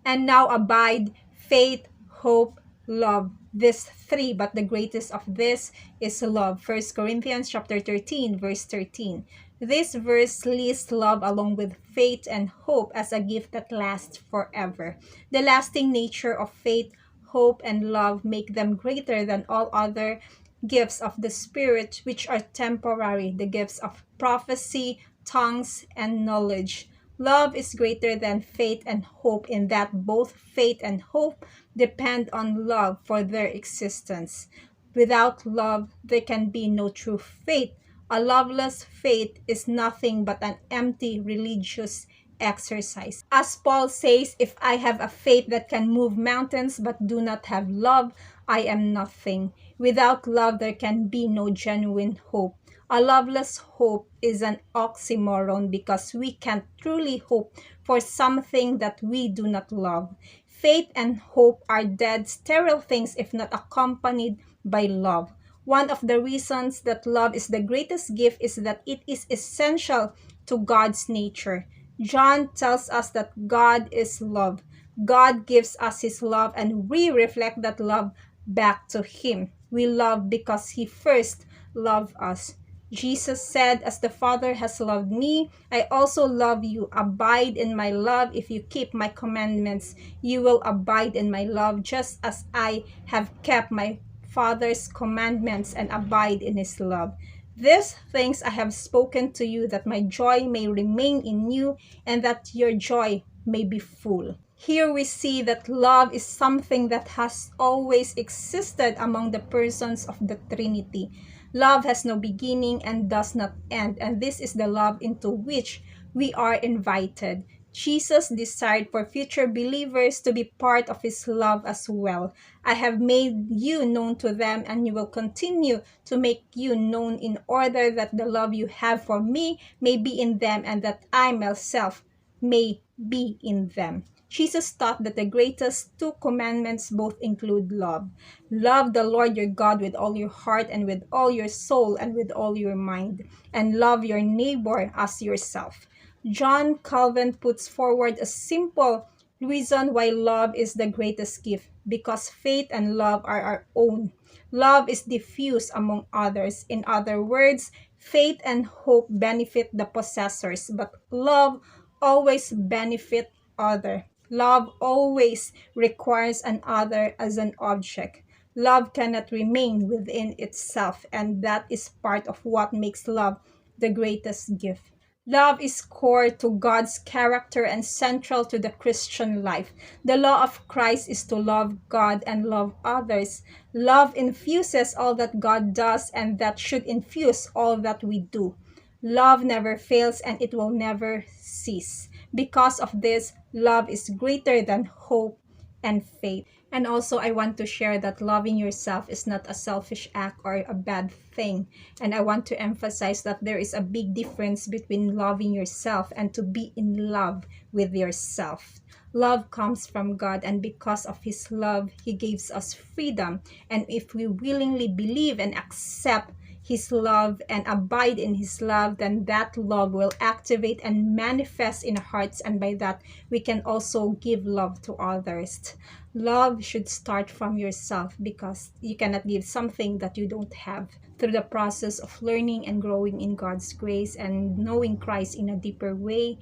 And now abide faith, hope, love. These three, but the greatest of this is love. 1 Corinthians chapter 13, verse 13. This verse lists love along with faith and hope as a gift that lasts forever. The lasting nature of faith, hope, and love make them greater than all other gifts of the Spirit, which are temporary, the gifts of prophecy, tongues, and knowledge. Love is greater than faith and hope in that both faith and hope depend on love for their existence. Without love, there can be no true faith. A loveless faith is nothing but an empty religious exercise. As Paul says, if I have a faith that can move mountains but do not have love, I am nothing. Without love, there can be no genuine hope. A loveless hope is an oxymoron because we can't truly hope for something that we do not love. Faith and hope are dead, sterile things if not accompanied by love. One of the reasons that love is the greatest gift is that it is essential to God's nature. John tells us that God is love. God gives us His love and we reflect that love back to Him. We love because He first loved us. Jesus said, as the Father has loved me, I also love you. Abide in my love. If you keep my commandments, you will abide in my love, just as I have kept my Father's commandments and abide in his love. These things I have spoken to you, that my joy may remain in you, and that your joy may be full. Here we see that love is something that has always existed among the persons of the Trinity. Love has no beginning and does not end, and this is the love into which we are invited. Jesus desired for future believers to be part of his love as well. I have made you known to them, and you will continue to make you known in order that the love you have for me may be in them, and that I myself may be in them. Jesus taught that the greatest two commandments both include love. Love the Lord your God with all your heart and with all your soul and with all your mind, and love your neighbor as yourself. John Calvin puts forward a simple reason why love is the greatest gift, because faith and love are our own. Love is diffuse among others. In other words, faith and hope benefit the possessors, but love always benefit other. Love always requires an other as an object. Love cannot remain within itself, and that is part of what makes love the greatest gift. Love is core to God's character and central to the Christian life. The law of Christ is to love God and love others. Love infuses all that God does, and that should infuse all that we do. Love never fails and it will never cease. Because of this, love is greater than hope and faith. And also, I want to share that loving yourself is not a selfish act or a bad thing. And I want to emphasize that there is a big difference between loving yourself and to be in love with yourself. Love comes from God, and because of His love, He gives us freedom. And if we willingly believe and accept His love and abide in His love, then that love will activate and manifest in our hearts, and by that we can also give love to others. Love should start from yourself, because you cannot give something that you don't have. Through the process of learning and growing in God's grace and knowing Christ in a deeper way,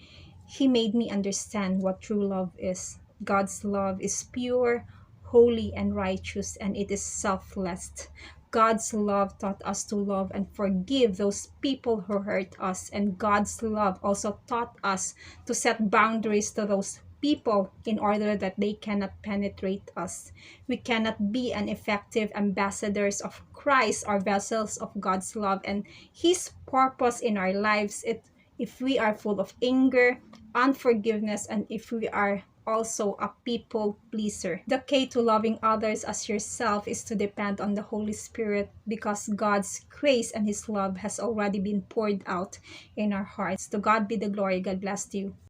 He made me understand what true love is. God's love is pure, holy, and righteous, and it is selfless. God's love taught us to love and forgive those people who hurt us, and God's love also taught us to set boundaries to those people in order that they cannot penetrate us. We cannot be an effective ambassadors of Christ or vessels of God's love and His purpose in our lives if we are full of anger, unforgiveness, and if we are also a people pleaser. The key to loving others as yourself is to depend on the Holy Spirit, because God's grace and His love has already been poured out in our hearts. To God be the glory. God bless you.